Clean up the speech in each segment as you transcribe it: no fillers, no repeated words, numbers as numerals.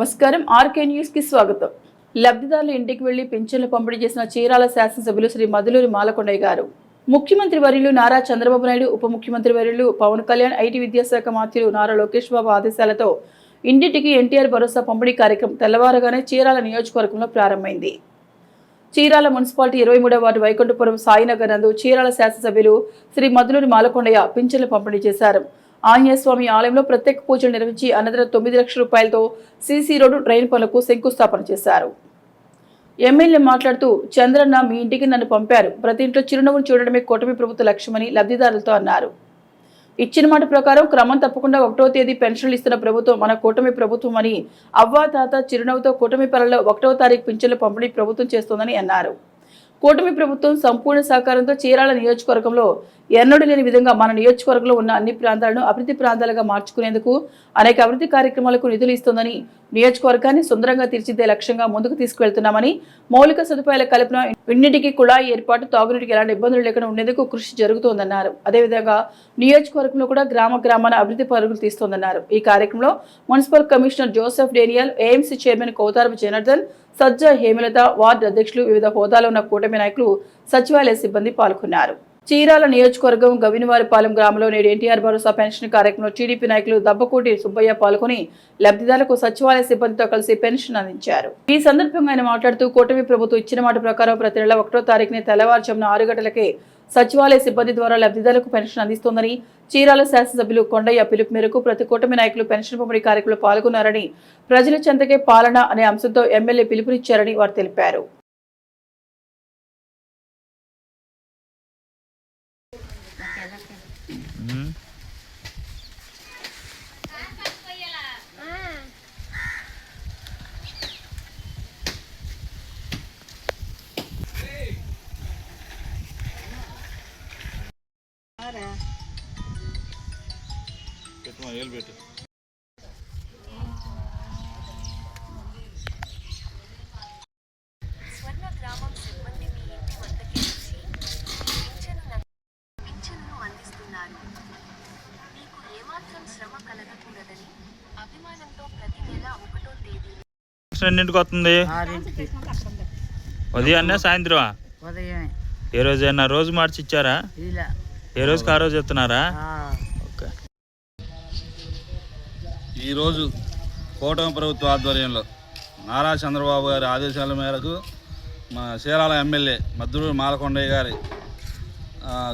నమస్కారం RK news కి స్వాగతం. లబ్ధిదారుల ఇంటికి వెళ్లి పింఛన్లు పంపిణీ చేసిన చీరాల శాసనసభ్యులు శ్రీ మధులూరి మాలకొండయ్య గారు. ముఖ్యమంత్రి వర్యులు నారా చంద్రబాబు నాయుడు, ఉప ముఖ్యమంత్రి వర్యులు పవన్ కళ్యాణ్, ఐటీ విద్యాశాఖ మంత్రులు నారా లోకేష్ బాబు ఆదేశాలతో ఇంటింటికి ఎన్టీఆర్ భరోసా పంపిణీ కార్యక్రమం తెల్లవారుగానే చీరాల నియోజకవర్గంలో ప్రారంభమైంది. చీరాల మున్సిపాలిటీ 23వ వార్డు వైకుంఠపురం సాయినగర్ నందు చీరాల శాసనసభ్యులు శ్రీ మధులూరి మాలకొండయ్య పింఛన్లు పంపిణీ చేశారు. ఆంజనేయ స్వామి ఆలయంలో ప్రత్యేక పూజలు నిర్వహించి అనంతరం 9 లక్షల రూపాయలతో సీసీ రోడ్డు డ్రైన్ పనులకు శంకుస్థాపన చేశారు. ఎమ్మెల్యే మాట్లాడుతూ, చంద్రన్న మీ ఇంటికి నన్ను పంపారు, ప్రతి ఇంట్లో చిరునవ్వును చూడడమే కూటమి ప్రభుత్వ లక్ష్యమని లబ్ధిదారులతో అన్నారు. ఇచ్చిన మాట ప్రకారం క్రమం తప్పకుండా 1వ తేదీ పెన్షన్లు ఇస్తున్న ప్రభుత్వం మన కూటమి ప్రభుత్వం అని అవ్వా తాత చిరునవ్వుతో కూటమి పనుల్లో 1వ తారీఖు పింఛన్ల పంపిణీ ప్రభుత్వం చేస్తోందని అన్నారు. కూటమి ప్రభుత్వం సంపూర్ణ సహకారంతో చీరాల నియోజకవర్గంలో ఎన్నడూ లేని విధంగా మన నియోజకవర్గంలో ఉన్న అన్ని ప్రాంతాలను అభివృద్ధి ప్రాంతాలుగా మార్చుకునేందుకు అనేక అభివృద్ధి కార్యక్రమాలకు నిధులు ఇస్తోందని, నియోజకవర్గాన్ని సుందరంగా తీర్చిదే లక్ష్యంగా ముందుకు తీసుకువెళ్తున్నామని, మౌలిక సదుపాయాల కల్పన, ఇంటింటికి కుళాయి ఏర్పాటు, తాగునీటికి ఎలాంటి ఇబ్బందులు లేకుండా ఉండేందుకు కృషి జరుగుతోందన్నారు. అదేవిధంగా నియోజకవర్గంలో కూడా గ్రామాన అభివృద్ధి పరుగులు తీస్తోందన్నారు. ఈ కార్యక్రమంలో municipal commissioner Joseph Daniel, AMC chairman Kautharapu Janardhan, Sajja Hemalatha, ward అధ్యక్షులు, వివిధ హోదాలో ఉన్న కూటమి నాయకులు, సచివాలయ సిబ్బంది పాల్గొన్నారు. చీరాల నియోజకవర్గం గవినవారిపాలెం గ్రామంలో నేడు ఎన్టీఆర్ భరోసా పెన్షన్ కార్యక్రమంలో టీడీపీ నాయకులు దబ్బకోటి సుబ్బయ్య పాల్గొని లబ్ధిదారులకు సచివాలయ సిబ్బందితో కలిసి పెన్షన్ అందించారు. ఈ సందర్భంగా ఆయన మాట్లాడుతూ, కూటమి ప్రభుత్వం ఇచ్చిన మాట ప్రకారం ప్రతి నెల 1వ తారీఖున తెల్లవారుజామున 6 గంటలకే సచివాలయ సిబ్బంది ద్వారా లబ్ధిదారులకు పెన్షన్ అందిస్తోందని, చీరాల శాసనసభ్యులు కొండయ్య పిలుపు మేరకు ప్రతి కూటమి నాయకులు పెన్షన్ పంపిణీ కార్యక్రమంలో పాల్గొన్నారని, ప్రజల చెంతకే పాలన అనే అంశంతో ఎమ్మెల్యే పిలుపునిచ్చారని వారు తెలిపారు. స్వర్ణ గ్రామం సిబ్బంది మీ ఇంటి వద్దకే వచ్చి పింఛన్ను అందిస్తున్నారు. మీకు ఏమాత్రం శ్రమ కలగకూడదని అభిమానంతో ప్రతి నెల 1వ తేదీ ఎన్నింటికి వస్తుంది? ఉదయాన్నే సాయంత్రం? ఏ రోజైనా రోజు మార్చి ఇచ్చారా? ఏ రోజుకి ఆ రోజు ఇస్తున్నారా? ఓకే. ఈరోజు కూటమి ప్రభుత్వ ఆధ్వర్యంలో నారా చంద్రబాబు గారి ఆదేశాల మేరకు మన చీరాల ఎమ్మెల్యే మధులూరి మాలకొండయ్య గారి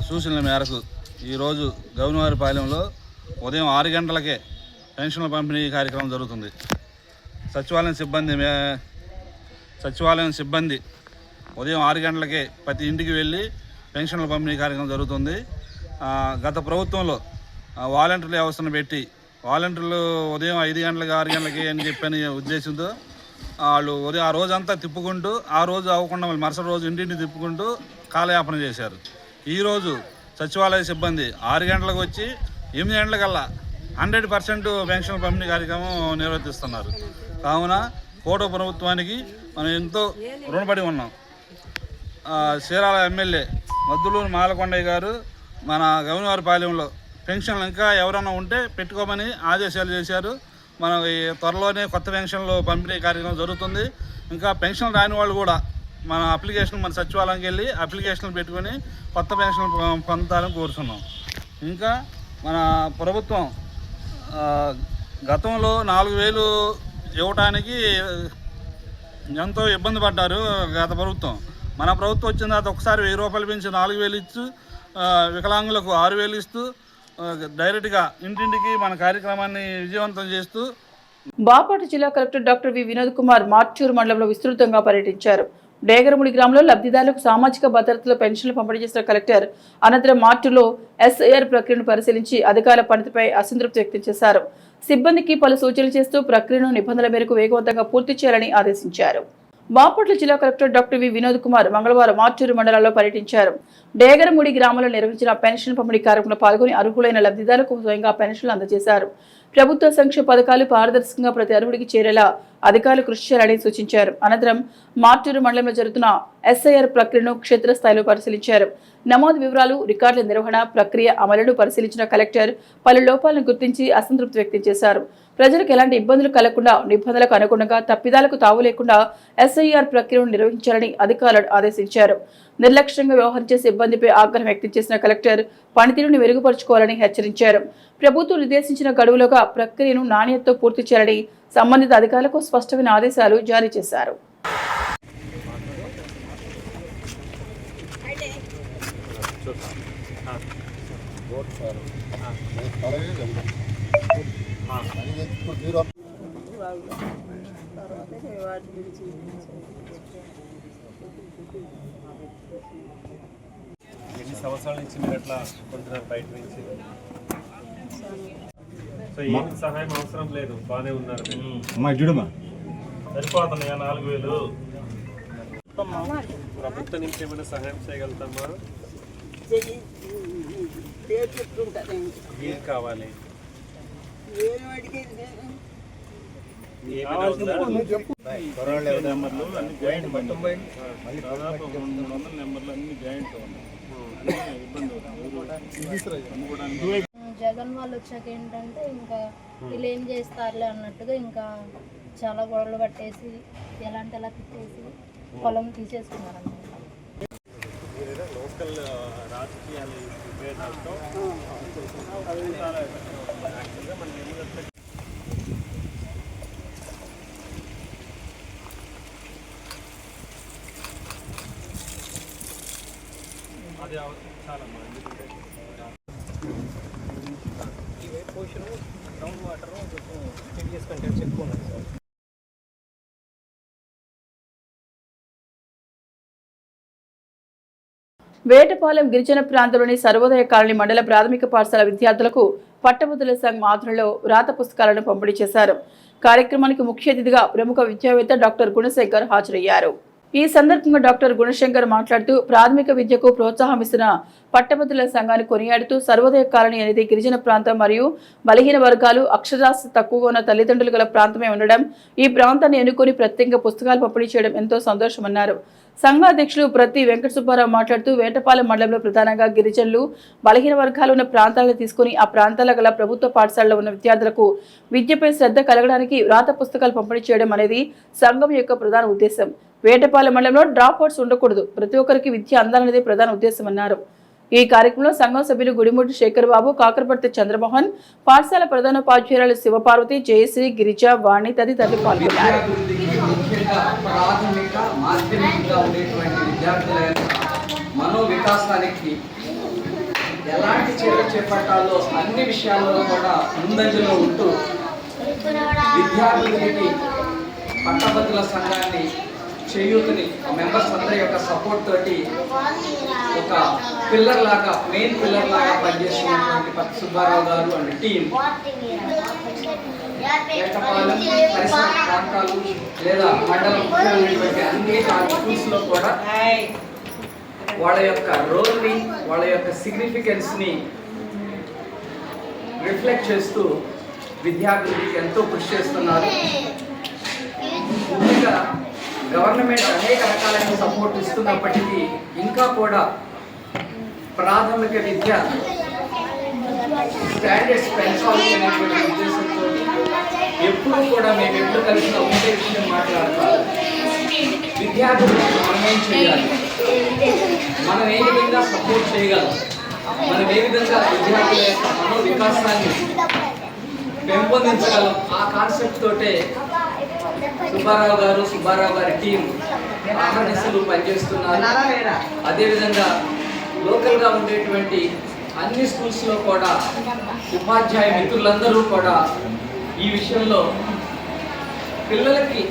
సూచనల మేరకు ఈరోజు గవినవారిపాలెంలో ఉదయం 6 గంటలకే పెన్షన్ల పంపిణీ కార్యక్రమం జరుగుతుంది. సచివాలయం సిబ్బంది ఉదయం 6 గంటలకే ప్రతి ఇంటికి వెళ్ళి పెన్షన్ల పంపిణీ కార్యక్రమం జరుగుతుంది. గత ప్రభుత్వంలో వాలంటీర్ల వ్యవస్థను పెట్టి వాలంటీర్లు ఉదయం 5 గంటలకి 6 గంటలకి అని చెప్పని ఉద్దేశంతో వాళ్ళు ఉదయం ఆ రోజంతా తిప్పుకుంటూ, ఆ రోజు అవ్వకుండా మళ్ళీ మరుసటి రోజు ఇంటింటి తిప్పుకుంటూ కాలయాపన చేశారు. ఈరోజు సచివాలయ సిబ్బంది 6 గంటలకు వచ్చి 8 గంటలకల్లా 100% పెన్షన్ పంపిణీ కార్యక్రమం నిర్వర్తిస్తున్నారు. కావున కూటమి ప్రభుత్వానికి మనం ఎంతో రుణపడి ఉన్నాం. చీరాల ఎమ్మెల్యే మధులూరి మాలకొండయ్య గారు మన గవినవారిపాలెంలో పెన్షన్లు ఇంకా ఎవరైనా ఉంటే పెట్టుకోమని ఆదేశాలు చేశారు. మన త్వరలోనే కొత్త పెన్షన్లు పంపిణీ కార్యక్రమం జరుగుతుంది. ఇంకా పెన్షన్ రాని వాళ్ళు కూడా మన సచివాలయంకి వెళ్ళి అప్లికేషన్లు పెట్టుకొని కొత్త పెన్షన్లు పొందాలని కోరుతున్నాం. ఇంకా మన ప్రభుత్వం గతంలో 4,000 ఇవ్వటానికి ఎంతో ఇబ్బంది పడ్డారు గత ప్రభుత్వం. మన ప్రభుత్వం వచ్చిన తర్వాత ఒకసారి 1000 రూపాయలు పెంచి 4,000 ఇస్తూ, వికలాంగులకు 6,000 ఇస్తూ డైరెక్ట్గా ఇంటింటికి మన కార్యక్రమాన్ని విజయవంతం చేస్తూ. బాపట్ల జిల్లా కలెక్టర్ డాక్టర్ వి వినోద్ కుమార్ మార్చూరు మండలంలో విస్తృతంగా పర్యటించారు. డేగరముడి గ్రామంలో లబ్ధిదారులకు సామాజిక భద్రతలో పెన్షన్లు పంపిణీ చేసిన కలెక్టర్ అనంతరం మార్చూరులో ఎస్ఐఆర్ ప్రక్రియను పరిశీలించి అధికారుల పనితీరుపై అసంతృప్తి వ్యక్తం చేశారు. సిబ్బందికి పలు సూచనలు చేస్తూ ప్రక్రియను నిబంధనల మేరకు వేగవంతంగా పూర్తి చేయాలని ఆదేశించారు. బాపట్ల జిల్లా కలెక్టర్ డాక్టర్ వి వినోద్ కుమార్ మంగళవారం మార్చూరు మండలంలో పర్యటించారు. డేగరముడి గ్రామంలో నిర్వహించిన పెన్షన్ పంపిణీ కార్యక్రమంలో పాల్గొని అర్హులైన లబ్ధిదారులకు స్వయంగా పెన్షన్లు అందజేశారు. ప్రభుత్వ సంక్షేమ పథకాలు పారదర్శకంగా ప్రతి అర్హుడికి చేరేలా అధికారులు కృషి చేయాలని సూచించారు. అనంతరం మార్టూరు మండలంలో జరుగుతున్న ఎస్ఐఆర్ ప్రక్రియను క్షేత్రస్థాయిలో పరిశీలించారు. నమోదు వివరాలు, రికార్డుల నిర్వహణ ప్రక్రియ అమలును పరిశీలించిన కలెక్టర్ పలు లోపాలను గుర్తించి అసంతృప్తి వ్యక్తం చేశారు. ప్రజలకు ఎలాంటి ఇబ్బందులు కలగకుండా నిబంధనలకు అనుగుణంగా తప్పిదాలకు తావు లేకుండా SIR ప్రక్రియను నిర్వహించాలని అధికారులను ఆదేశించారు. నిర్లక్ష్యంగా వ్యవహరించే సిబ్బందిపై ఆగ్రహం వ్యక్తం చేసిన కలెక్టర్ పనితీరును మెరుగుపరుచుకోవాలని హెచ్చరించారు. ప్రభుత్వం నిర్దేశించిన గడువులోగా ప్రక్రియను నాణ్యతతో పూర్తి చేయాలని సంబంధిత అధికారులకు స్పష్టమైన ఆదేశాలు జారీ చేశారు. ఎన్ని సంవత్సరాల నుంచి మీరు ఎట్లా కొంటున్నారు బయట నుంచి? సో ఏమి సహాయం అవసరం లేదు, బాగానే ఉన్నారు. సరిపోతున్నాయా 4,000? ప్రభుత్వం నుంచి ఏమైనా సహాయం చేయగలుగుతామా? ఏం కావాలి? జగన్ వాళ్ళు వచ్చాక ఏంటంటే ఇంకా వీళ్ళు ఏం చేస్తారులే అన్నట్టుగా ఇంకా చాలా గొడవలు పట్టేసి ఎలాంటి ఎలా తిట్టేసి పొలం తీసేసుకున్నారు అన్నమాట. లోకల్ రాజకీయాలు అది చాలా ఎందుకంటే ఇవే పోషన్ గ్రౌండ్ వాటర్ టీడీఎస్ కంటెంట్స్ ఎక్కువ ఉన్నాయి సార్. వేటపాలెం గిరిజన ప్రాంతంలోని సర్వోదయ కాలనీ మండల ప్రాథమిక పాఠశాల విద్యార్థులకు పట్టభద్రుల సంఘం ఆధ్వర్యంలో వ్రాత పుస్తకాలను పంపిణీ చేశారు. కార్యక్రమానికి ముఖ్య అతిథిగా ప్రముఖ విద్యావేత్త డాక్టర్ గుణశేఖర్ హాజరయ్యారు. ఈ సందర్భంగా డాక్టర్ గుణశేఖర్ మాట్లాడుతూ ప్రాథమిక విద్యకు ప్రోత్సాహం ఇస్తున్న పట్టభద్రుల సంఘాన్ని కొనియాడుతూ సర్వోదయ కాలనీ అనేది గిరిజన ప్రాంతం మరియు బలహీన వర్గాలు అక్షరాస్యత తక్కువగా ఉన్న తల్లిదండ్రులు గల ప్రాంతమే ఉండడం, ఈ ప్రాంతాన్ని ఎన్నుకొని ప్రత్యేకంగా పుస్తకాలు పంపిణీ చేయడం ఎంతో సంతోషమన్నారు. సంఘ అధ్యక్షులు ప్రతి వెంకట సుబ్బారావు మాట్లాడుతూ వేటపాలెం మండలంలో ప్రధానంగా గిరిజనులు బలహీన వర్గాలు ఉన్న ప్రాంతాలను తీసుకుని ఆ ప్రాంతాల గల ప్రభుత్వ పాఠశాలలో ఉన్న విద్యార్థులకు విద్యపై శ్రద్ధ కలగడానికి వ్రాత పుస్తకాలు పంపిణీ చేయడం అనేది సంఘం యొక్క ప్రధాన ఉద్దేశం. వేటపాలెం మండలంలో డ్రాప్ అవుట్స్ ఉండకూడదు, ప్రతి ఒక్కరికి విద్య అందాలనేది ప్రధాన ఉద్దేశమన్నారు. ఈ కార్యక్రమంలో సంఘం సభ్యులు గుడిముడి శేఖర్ బాబు, కాకరపర్తి చంద్రమోహన్, పాఠశాల ప్రధానోపాధ్యాయురాలు శివపార్వతి, జయశ్రీ, గిరిజ, వాణి తదితరులు పాల్గొన్నారు. మనోవికాసానికి ఎలాంటి చర్యలు చేపట్టాలో అన్ని విషయాల్లో కూడా ముందంజలో ఉంటూ విద్యార్థులకి పట్టభద్రుల సంఘాన్ని చేయూతని మెంబర్స్ అందరి యొక్క సపోర్ట్ తోటి ఒక పిల్లర్ లాగా మెయిన్ పిల్లర్ లాగా పనిచేస్తున్నటువంటి పత్తి సుబ్బారావు గారు అండ్ టీం వేటపాలెం పరిసర ప్రాంతాలు లేదా మండలం ముఖ్యమైనటువంటి అన్ని స్కూల్స్ లో కూడా వాళ్ళ యొక్క రోల్ని వాళ్ళ యొక్క సిగ్నిఫికెన్స్ని రిఫ్లెక్ట్ చేస్తూ విద్యార్థులకి ఎంతో కృషి చేస్తున్నారు. ముఖ్యంగా గవర్నమెంట్ అనేక రకాలైన సపోర్ట్ ఇస్తున్నప్పటికీ ఇంకా కూడా ప్రాథమిక విద్య స్టాండర్డ్స్ పెంచాలి అనేటువంటి ఉద్దేశంతో ఎప్పుడూ కూడా మేము ఎప్పుడు కలిసిన ఒకటే విషయం మాట్లాడతాం. విద్యార్థులకు మనం ఏం చేయాలి, మనం ఏ విధంగా సపోర్ట్ చేయగలం, మనం ఏ విధంగా విద్యార్థుల యొక్క మనో వికాసాన్ని పెంపొందించగలం, ఆ కాన్సెప్ట్ తోటే సుబ్బారావు గారి టీం ఆహర్నిశలు పనిచేస్తున్నారు. అదేవిధంగా లోకల్గా ఉండేటువంటి అన్ని స్కూల్స్లో కూడా ఉపాధ్యాయ మిత్రులందరూ కూడా ఈ విషయంలో పిల్లలకి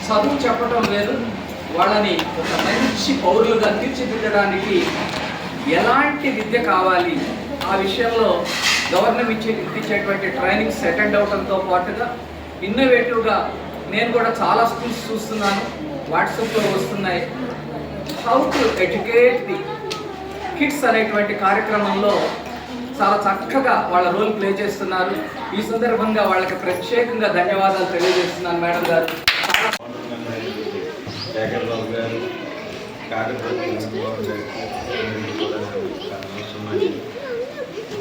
చదువు చెప్పడం లేదు, వాళ్ళని ఒక మంచి పౌరులుగా తీర్చిదిద్దడానికి ఎలాంటి విద్య కావాలి ఆ విషయంలో గవర్నమెంట్ ఇచ్చేటువంటి ట్రైనింగ్స్ అటెండ్ అవడంతో పాటుగా ఇన్నోవేటివ్గా నేను కూడా చాలా స్కూల్స్ చూస్తున్నాను, వాట్సాప్లో వస్తున్నాయి. How to educate the kids అనేటువంటి కార్యక్రమంలో చాలా చక్కగా వాళ్ళ రోల్ ప్లే చేస్తున్నారు. ఈ సందర్భంగా వాళ్ళకి ప్రత్యేకంగా ధన్యవాదాలు తెలియజేస్తున్నాను మేడం గారు.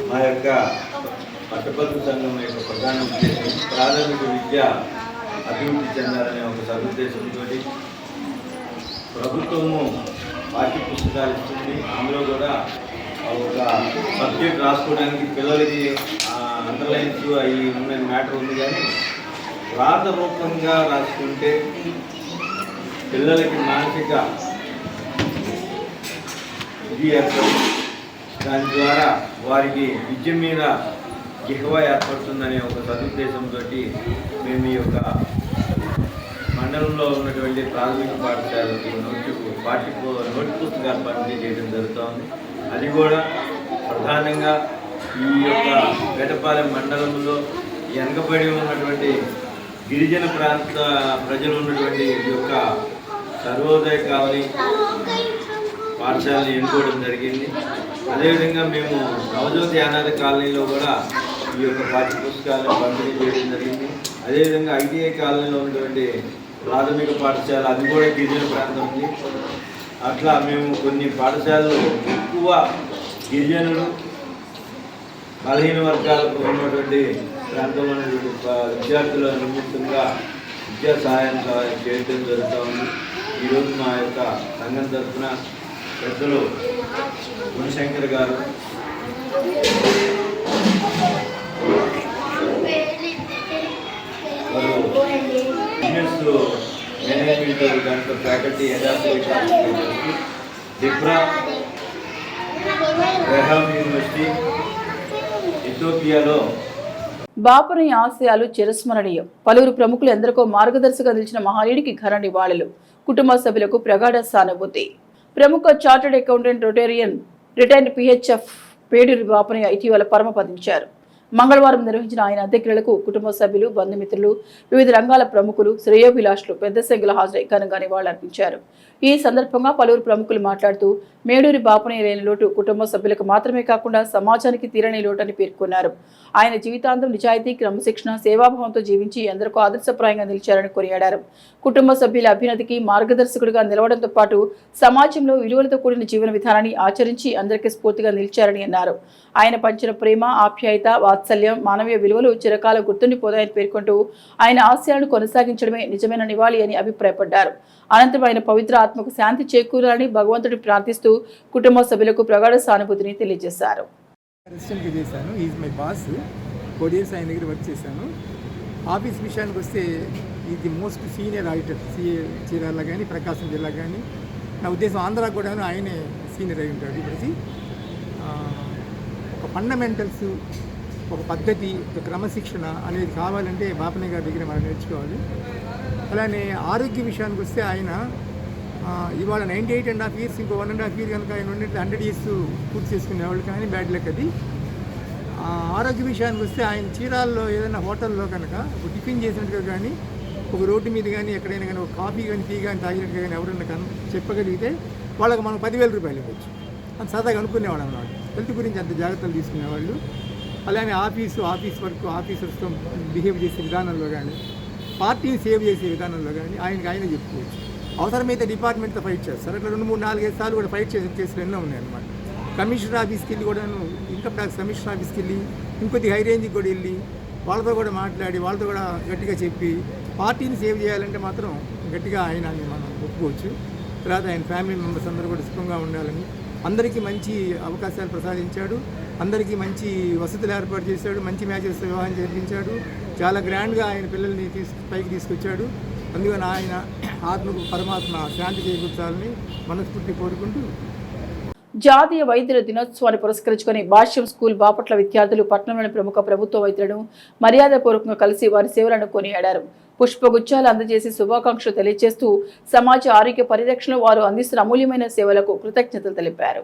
మా యొక్క పట్టభద్రుల సంఘం యొక్క ప్రధాన ఉద్దేశం ప్రాథమిక విద్య అభివృద్ధి చెందాలనే ఒక సదుద్దేశంతో ప్రభుత్వము పాఠ్య పుస్తకాలు ఇస్తుంది. అందులో కూడా ఒక సబ్జెక్ట్ రాసుకోవడానికి పిల్లలకి అండర్లైన్స్ అవి ఉన్న మ్యాటర్ ఉంది. కానీ రాత రూపంగా రాసుకుంటే పిల్లలకి మానసిక ఇది ఏర్పడి దాని ద్వారా వారికి విద్య మీద జిహ్వ ఏర్పడుతుందనే ఒక సదుద్దేశంతో మేము ఈ యొక్క మండలంలో ఉన్నటువంటి ప్రాథమిక పాఠశాలకు నోటి పుస్తకాలు పంపిణీ చేయడం జరుగుతోంది. అది కూడా ప్రధానంగా ఈ యొక్క వేటపాలెం మండలంలో వెనకబడి ఉన్నటువంటి గిరిజన ప్రాంత ప్రజలు ఉన్నటువంటి ఈ యొక్క సర్వోదయ కాలనీ పాఠశాలని ఎన్నుకోవడం జరిగింది. అదేవిధంగా మేము నవజ్యోతి అనాథ కాలనీలో కూడా ఈ యొక్క పాఠ్య పుస్తకాలను పంపిణీ చేయడం జరిగింది. అదేవిధంగా ఐటీఐ కాలనీలో ఉన్నటువంటి ప్రాథమిక పాఠశాల అది కూడా గిరిజన ప్రాంతం ఉంది. అట్లా మేము కొన్ని పాఠశాలలు ఎక్కువ గిరిజనులు బలహీన వర్గాలకు ఉన్నటువంటి ప్రాంతంలో విద్యార్థుల నిమిత్తంగా విద్యా సహాయం చేయడం జరుగుతూ ఉంది. ఈరోజు మా యొక్క సంఘం తరఫున పెద్దలు గుణశంకర్ గారు, వారు బిజినెస్ మేనేజ్మెంట్ దాంట్లో ఫ్యాకల్టీ డిప్రా రెహామ్ యూనివర్సిటీ ఇథియోపియాలో బాపుని ఆశయాలు చిరస్మరణీయం. పలువురు ప్రముఖులు ఎందరికో మార్గదర్శిగా నిలిచిన మహానీయుడికి ఘన నివాళులు. కుటుంబ సభ్యులకు ప్రగాఢ సానుభూతి. ప్రముఖ chartered accountant retired PHF Peduri Bapanaiah ఇటీవల పరమపదించారు. మంగళవారం నిర్వహించిన ఆయన అంత్యక్రియలకు కుటుంబ సభ్యులు, బంధుమిత్రులు, వివిధ రంగాల ప్రముఖులు, శ్రేయోభిలాషులు పెద్ద సంఖ్యలో హాజరై ఘనంగా నివాళులర్పించారు. ఈ సందర్భంగా పలువురు ప్రముఖులు మాట్లాడుతూ మేడూరి బాపనయ్య లేని లోటు కుటుంబ సభ్యులకు మాత్రమే కాకుండా సమాజానికి తీరని లోటు అని పేర్కొన్నారు. ఆయన జీవితాంతం నిజాయితీ, క్రమశిక్షణ, సేవాభావంతో జీవించి ఎందరికో ఆదర్శప్రాయంగా నిలిచారని కొనియాడారు. కుటుంబ సభ్యుల అభ్యున్నతికి మార్గదర్శకుడిగా నిలవడంతో పాటు సమాజంలో విలువలతో కూడిన జీవన విధానాన్ని ఆచరించి అందరికీ స్ఫూర్తిగా నిలిచారని అన్నారు. ఆయన పంచిన ప్రేమ, ఆప్యాయత, వాత్సల్యం, మానవీయ విలువలు చిరకాలం గుర్తుండిపోతాయని పేర్కొంటూ ఆయన ఆశయాలను కొనసాగించడమే నిజమైన నివాళి అని అభిప్రాయపడ్డారు. అనంతరం ఆయన పవిత్ర ఆత్మకు శాంతి చేకూరాలని భగవంతుడిని ప్రార్థిస్తూ కుటుంబ సభ్యులకు ప్రగాఢ సానుభూతిని తెలియజేశారు. అసిస్టెంట్గా చేశాను. Is my boss. 4 years ఆయన దగ్గర వర్క్ చేశాను. ఆఫీస్ విషయానికి వస్తే ఇది మోస్ట్ సీనియర్ ఆడిటర్ చీరాల కానీ ప్రకాశం జిల్లా కానీ. నా ఉద్దేశం ఆంధ్ర కూడాను ఆయనే సీనియర్ అయి ఉంటాడు. ఇప్పటికి ఒక ఫండమెంటల్స్, ఒక పద్ధతి, ఒక క్రమశిక్షణ అనేది కావాలంటే బాపనయ్య గారి దగ్గర మనం నేర్చుకోవాలి. అలానే ఆరోగ్య విషయానికి వస్తే ఆయన ఇవాళ 98.5 years, ఇంకో 1.5 years కనుక ఆయన ఉన్నట్టు 100 years పూర్తి చేసుకునేవాళ్ళు. కానీ బ్యాడ్ లక్ అది. ఆరోగ్య విషయానికి వస్తే ఆయన చీరాల్లో ఏదైనా హోటల్లో కనుక ఒక టిఫిన్ చేసినట్టుగా కానీ, ఒక రోడ్డు మీద కానీ ఎక్కడైనా కానీ ఒక కాఫీ కానీ టీ కానీ తాగినట్టుగా కానీ ఎవరైనా చెప్పగలిగితే వాళ్ళకి మనం 10,000 రూపాయలు ఇవ్వచ్చు. అంత సరదాగా అనుకునేవాడు అన్నమాట. హెల్త్ గురించి అంత జాగ్రత్తలు తీసుకునేవాళ్ళు. అలానే ఆఫీస్ వర్క్, ఆఫీసర్స్తో బిహేవ్ చేసే విధానంలో కానీ, పార్టీని సేవ్ చేసే విధానంలో కానీ ఆయనే చెప్పుకోవచ్చు. అవసరమైతే డిపార్ట్మెంట్తో ఫైట్ చేస్తారు. అట్లా 2, 3, 4, 5 సార్లు కూడా ఫైట్ చేసే కేసులు ఎన్నో ఉన్నాయన్నమాట. కమిషనర్ ఆఫీస్కి వెళ్ళి కూడాను, ఇన్కమ్ ట్యాక్స్ కమిషనర్ ఆఫీస్కి వెళ్ళి ఇంకొద్ది హై రేంజ్కి కూడా వెళ్ళి వాళ్ళతో కూడా మాట్లాడి వాళ్ళతో కూడా గట్టిగా చెప్పి పార్టీని సేవ్ చేయాలంటే మాత్రం గట్టిగా ఆయన మనం ఒప్పుకోవచ్చు. తర్వాత ఆయన ఫ్యామిలీ మెంబర్స్ అందరూ కూడా సుఖంగా ఉండాలని, అందరికీ మంచి అవకాశాలు ప్రసాదించాడు. అందరికీ మంచి వసతులు ఏర్పాటు చేశాడు. మంచి మ్యాచెస్ వివాహం జరిపించాడు. చాలా గ్రాండ్గా ఆయన పిల్లల్ని పైకి తీసుకొచ్చాడు. అందుకని ఆయన ఆత్మకు పరమాత్మ శాంతి చేకూర్చాలని మనస్ఫూర్తి కోరుకుంటూ, జాతీయ వైద్యుల దినోత్సవాన్ని పురస్కరించుకుని భాష్యం స్కూల్ బాపట్ల విద్యార్థులు పట్టణంలోని ప్రముఖ ప్రభుత్వ వైద్యులను మర్యాదపూర్వకంగా కలిసి వారి సేవలను కొనియాడారు. పుష్పగుచ్చాలు అందజేసి శుభాకాంక్షలు తెలియజేస్తూ సమాజ ఆరోగ్య పరిరక్షణలో వారు అందిస్తున్న అమూల్యమైన సేవలకు కృతజ్ఞతలు తెలిపారు.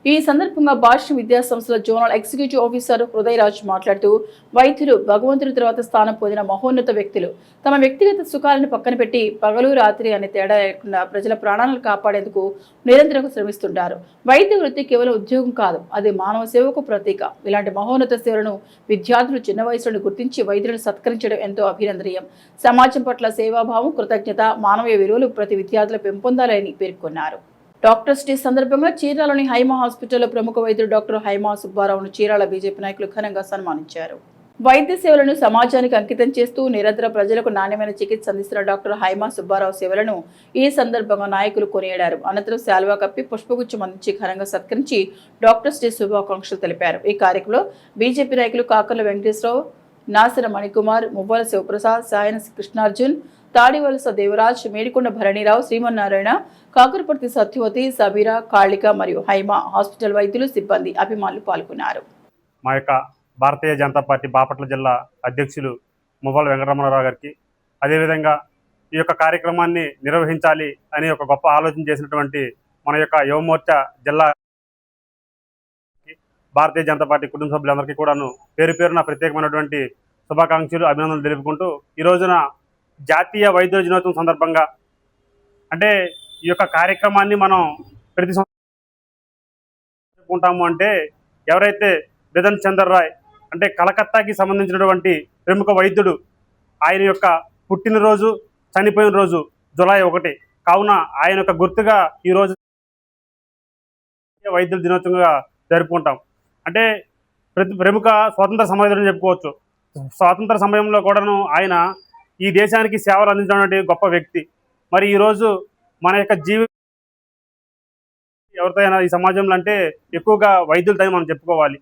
ఈ సందర్భంగా భాష్యం విద్యాసంస్థల జోనల్ ఎగ్జిక్యూటివ్ ఆఫీసర్ హృదయరాజ్ మాట్లాడుతూ, వైద్యులు భగవంతుడి తర్వాత స్థానం పొందిన మహోన్నత వ్యక్తులు. తమ వ్యక్తిగత సుఖాలను పక్కన పెట్టి పగలు రాత్రి అనే తేడా లేకుండా ప్రజల ప్రాణాలను కాపాడేందుకు నిరంతరం శ్రమిస్తుంటారు. వైద్య వృత్తి కేవలం ఉద్యోగం కాదు, అది మానవ సేవకు ప్రతీక. ఇలాంటి మహోన్నత సేవలను విద్యార్థులు చిన్న వయసులను గుర్తించి వైద్యులను సత్కరించడం ఎంతో అభినందనీయం. సమాజం పట్ల సేవాభావం, కృతజ్ఞత, మానవీయ విలువలు ప్రతి విద్యార్థులు పెంపొందాలని పేర్కొన్నారు. డాక్టర్స్ డే సందర్భంగా చీరాలలోని హైమా హాస్పిటల్లో ప్రముఖ వైద్యుడు డాక్టర్ హైమా సుబ్బారావును చీరాల బీజేపీ నాయకులు ఘనంగా సన్మానించారు. వైద్య సేవలను సమాజానికి అంకితం చేస్తూ నిరంతరం ప్రజలకు నాణ్యమైన చికిత్స అందిస్తున్న డాక్టర్ హైమా సుబ్బారావు సేవలను ఈ సందర్భంగా నాయకులు కొనియాడారు. అనంతరం శాల్వా కప్పి పుష్పగుచ్చం అందించి ఘనంగా సత్కరించి డాక్టర్స్ డే శుభాకాంక్షలు తెలిపారు. ఈ కార్యక్రమంలో బీజేపీ నాయకులు కాకర్ల వెంకటేశ్వరరావు, నాసిర మణికుమార్, మువ్వల శివప్రసాద్, సాయన కృష్ణార్జున్, తాడివలస దేవరాజ్, మేడికొండ భరణిరావు, శ్రీమన్నారాయణ, కాకరపర్తి సత్యవతి, సబీరా, కాళిక మరియు హైమా హాస్పిటల్ వైద్యులు, సిబ్బంది, అభిమానులు పాల్గొన్నారు. మా యొక్క భారతీయ జనతా పార్టీ బాపట్ల జిల్లా అధ్యక్షులు మువ్వల వెంకటరమణారావు గారికి, అదేవిధంగా ఈ యొక్క కార్యక్రమాన్ని నిర్వహించాలి అని ఒక గొప్ప ఆలోచన చేసినటువంటి మన యొక్క యువమోర్చా జిల్లా భారతీయ జనతా పార్టీ కుటుంబ సభ్యులందరికీ కూడాను పేరు పేరున ప్రత్యేకమైనటువంటి శుభాకాంక్షలు, అభినందనలు తెలుపుకుంటూ ఈ రోజున జాతీయ వైద్యుల దినోత్సవం సందర్భంగా అంటే ఈ యొక్క కార్యక్రమాన్ని మనం ప్రతి సంవత్సరం అంటే ఎవరైతే బిధన్ చందర్ రాయ్ అంటే కలకత్తాకి సంబంధించినటువంటి ప్రముఖ వైద్యుడు, ఆయన యొక్క పుట్టినరోజు, చనిపోయిన రోజు జూలై 1. కావున ఆయన యొక్క గుర్తుగా ఈరోజు వైద్యుల దినోత్సవంగా జరుపుకుంటాం. అంటే ప్రముఖ స్వాతంత్ర సమరయోధుడని చెప్పుకోవచ్చు. స్వాతంత్ర సమయంలో కూడాను ఆయన ఈ దేశానికి సేవలు అందించినటువంటి గొప్ప వ్యక్తి. మరి ఈరోజు మన యొక్క ఎవరితో అయినా ఈ సమాజంలో అంటే ఎక్కువగా వైద్యులతో మనం చెప్పుకోవాలి.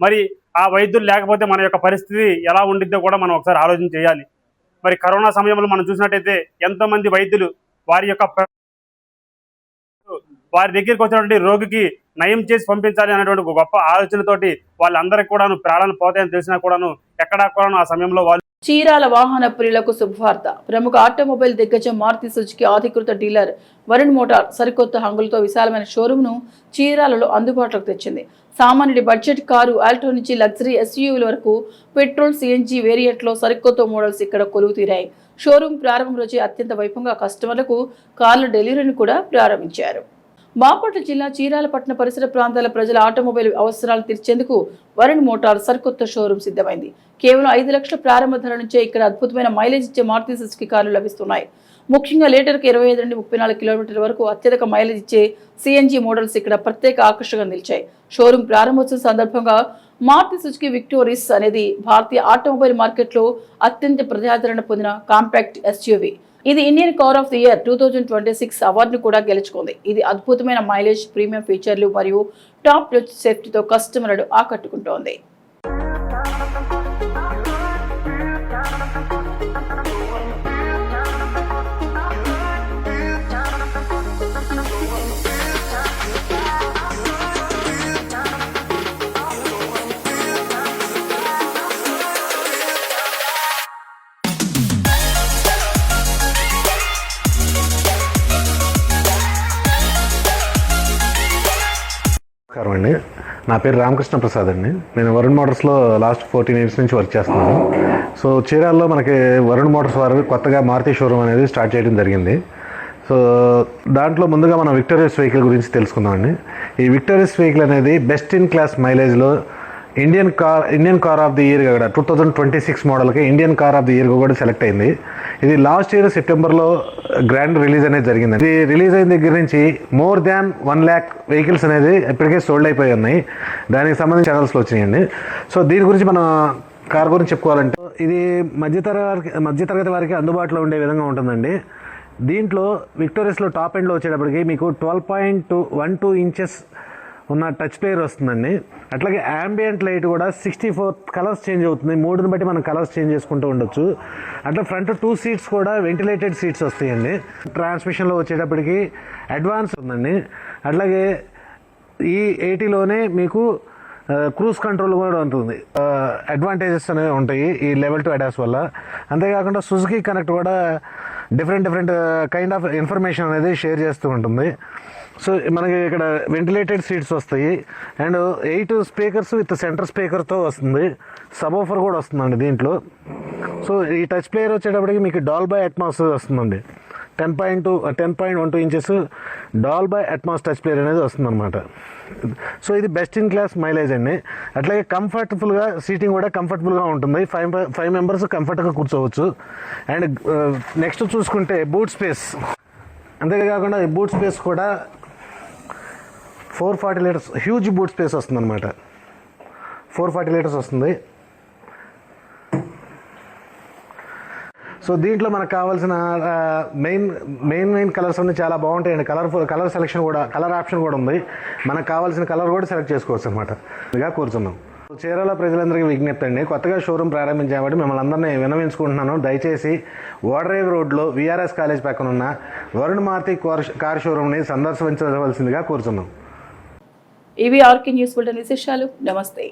మరి ఆ వైద్యులు లేకపోతే మన యొక్క పరిస్థితి ఎలా ఉండిద్దో కూడా మనం ఒకసారి ఆలోచన చేయాలి. మరి కరోనా సమయంలో మనం చూసినట్టయితే ఎంతోమంది వైద్యులు వారి దగ్గరికి వచ్చినటువంటి రోగికి నయం చేసి పంపించాలి అనేటువంటి గొప్ప ఆలోచనతోటి వాళ్ళందరికీ కూడాను ప్రాణాలు పోతాయని తెలిసినా కూడాను ఎక్కడా కూడాను ఆ సమయంలో వాళ్ళు. చీరాల వాహన ప్రియులకు శుభవార్త. ప్రముఖ ఆటోమొబైల్ దిగ్గజం మారుతి సుజుకి అధికృత డీలర్ వరుణ్ మోటార్ సరికొత్త హంగులతో విశాలమైన షోరూమ్ను చీరాలలో అందుబాటులోకి తెచ్చింది. సామాన్యుడి బడ్జెట్ కారు ఆల్టో నుంచి లగ్జరీ ఎస్యూవీల వరకు పెట్రోల్, సిఎన్జి వేరియంట్లో సరికొత్త మోడల్స్ ఇక్కడ కొలువు తీరాయి. షోరూమ్ ప్రారంభం రోజే అత్యంత వైభవంగా కస్టమర్లకు కార్ల డెలివరీని కూడా ప్రారంభించారు. బాపట్ల జిల్లా చీరాల పట్టణ పరిసర ప్రాంతాల ప్రజల ఆటోమొబైల్ అవసరాలు తీర్చేందుకు వరుణ్ మోటార్ సరికొత్త షోరూమ్ సిద్ధమైంది. కేవలం 5 లక్షల ప్రారంభ ధర నుంచే ఇక్కడ అద్భుతమైన మైలేజ్ ఇచ్చే మారుతి సుజుకి కార్లు లభిస్తున్నాయి. ముఖ్యంగా లీటర్కు 25 నుండి 34 కిలోమీటర్ల వరకు అత్యధిక మైలేజ్ ఇచ్చే సిఎన్జి మోడల్స్ ఇక్కడ ప్రత్యేక ఆకర్షణగా నిలిచాయి. షోరూమ్ ప్రారంభోత్సవం సందర్భంగా మారుతి సుజుకి విక్టోరిస్ అనేది భారతీయ ఆటోమొబైల్ మార్కెట్లో అత్యంత ప్రజాదరణ పొందిన కాంపాక్ట్ ఎస్యూవీ. ఇది Indian car of the year 2026 అవార్డును కూడా గెలుచుకుంది. ఇది అద్భుతమైన మైలేజ్, ప్రీమియం ఫీచర్లు మరియు టాప్ నాచ్ సేఫ్టీతో కస్టమర్లను ఆకట్టుకుంటోంది. నమస్కారం అండి, నా పేరు రామకృష్ణ ప్రసాద్ అండి. నేను వరుణ్ మోటార్స్లో లాస్ట్ 14 ఇయర్స్ నుంచి వర్క్ చేస్తున్నాను. సో చీరాల్లో మనకి వరుణ్ మోటార్స్ వారు కొత్తగా మారుతి షోరూమ్ అనేది స్టార్ట్ చేయడం జరిగింది. సో దాంట్లో ముందుగా మనం విక్టోరియస్ వెహికల్ గురించి తెలుసుకుందామండి. ఈ విక్టోరియస్ వెహికల్ అనేది బెస్ట్ ఇన్ క్లాస్ మైలేజ్లో ఇండియన్ కార్ ఆఫ్ ది ఇయర్గా కూడా 2026 మోడల్కి ఇండియన్ కార్ ఆఫ్ ది ఇయర్గా కూడా సెలెక్ట్ అయింది. ఇది లాస్ట్ ఇయర్ సెప్టెంబర్లో గ్రాండ్ రిలీజ్ అనేది జరిగింది. ఇది రిలీజ్ అయిన దగ్గర నుంచి మోర్ దాన్ 1 lakh వెహికల్స్ అనేది ఇప్పటికే సోల్డ్ అయిపోయి ఉన్నాయి. దానికి సంబంధించిన ఛానల్స్లో వచ్చినాయండి. సో దీని గురించి మనం కార్ గురించి చెప్పుకోవాలంటే ఇది మధ్యతరగతి వారికి అందుబాటులో ఉండే విధంగా ఉంటుందండి. దీంట్లో విక్టోరియస్లో టాప్ ఎండ్లో వచ్చేటప్పటికి మీకు 12.12 ఇంచెస్ ఉన్న టచ్ ప్లేయర్ వస్తుందండి. అట్లాగే యాంబియంట్ లైట్ కూడా 64 కలర్స్ చేంజ్ అవుతుంది. మూడుని బట్టి మనం కలర్స్ చేంజ్ చేసుకుంటూ ఉండొచ్చు. అట్లా ఫ్రంట్ 2 సీట్స్ కూడా వెంటిలేటెడ్ సీట్స్ వస్తాయండి. ట్రాన్స్మిషన్లో వచ్చేటప్పటికి అడ్వాన్స్ ఉందండి. అట్లాగే ఈ 80లోనే మీకు క్రూజ్ కంట్రోల్ కూడా ఉంటుంది. అడ్వాంటేజెస్ అనేవి ఉంటాయి ఈ లెవెల్ 2 ADAS వల్ల. అంతేకాకుండా సుజుకి కనెక్ట్ కూడా డిఫరెంట్ కైండ్ ఆఫ్ ఇన్ఫర్మేషన్ అనేది షేర్ చేస్తూ ఉంటుంది. సో మనకి ఇక్కడ వెంటిలేటెడ్ సీట్స్ వస్తాయి అండ్ 8 స్పీకర్స్ విత్ సెంటర్ స్పీకర్తో వస్తుంది. సబ్-వూఫర్ కూడా వస్తుందండి దీంట్లో. సో ఈ టచ్ ప్లేయర్ వచ్చేటప్పటికి మీకు డాల్బై అట్మాస్ వస్తుందండి. 10.12 ఇంచెస్ డాల్బై అట్మాస్ టచ్ ప్లేయర్ అనేది వస్తుందన్నమాట. సో ఇది బెస్ట్ ఇన్ క్లాస్ మైలేజ్ అండి. అట్లాగే కంఫర్టబుల్గా సీటింగ్ కూడా కంఫర్టబుల్గా ఉంటుంది. 5 మెంబర్స్ కంఫర్ట్గా కూర్చోవచ్చు. అండ్ నెక్స్ట్ చూసుకుంటే బూట్ స్పేస్, అంతేకాకుండా ఈ బూట్ స్పేస్ కూడా 440 లీటర్స్ హ్యూజ్ బూట్ స్పేస్ వస్తుంది అనమాట. 440 లీటర్స్ వస్తుంది. సో దీంట్లో మనకు కావాల్సిన మెయిన్ కలర్స్ అన్నీ చాలా బాగుంటాయండి. కలర్ సెలెక్షన్ కూడా, కలర్ ఆప్షన్ కూడా ఉంది. మనకు కావాల్సిన కలర్ కూడా సెలెక్ట్ చేసుకోవచ్చు అనమాట. ఇదిగా కూర్చున్నాం. చీరాల ప్రజలందరికీ విజ్ఞప్తి అండి, కొత్తగా షోరూమ్ ప్రారంభించామని మిమ్మల్ని అందరినీ విన్నవించుకుంటున్నాను. దయచేసి ఓడరేవ్ రోడ్లో విఆర్ఎస్ కాలేజ్ పక్కన ఉన్న వరుణ్ మారుతి కార్ షోరూమ్ని సందర్శించవలసిందిగా కోరుతున్నాం. ఇవి ఆర్కే న్యూస్ బులెటిన్ విశేషాలు. నమస్తే.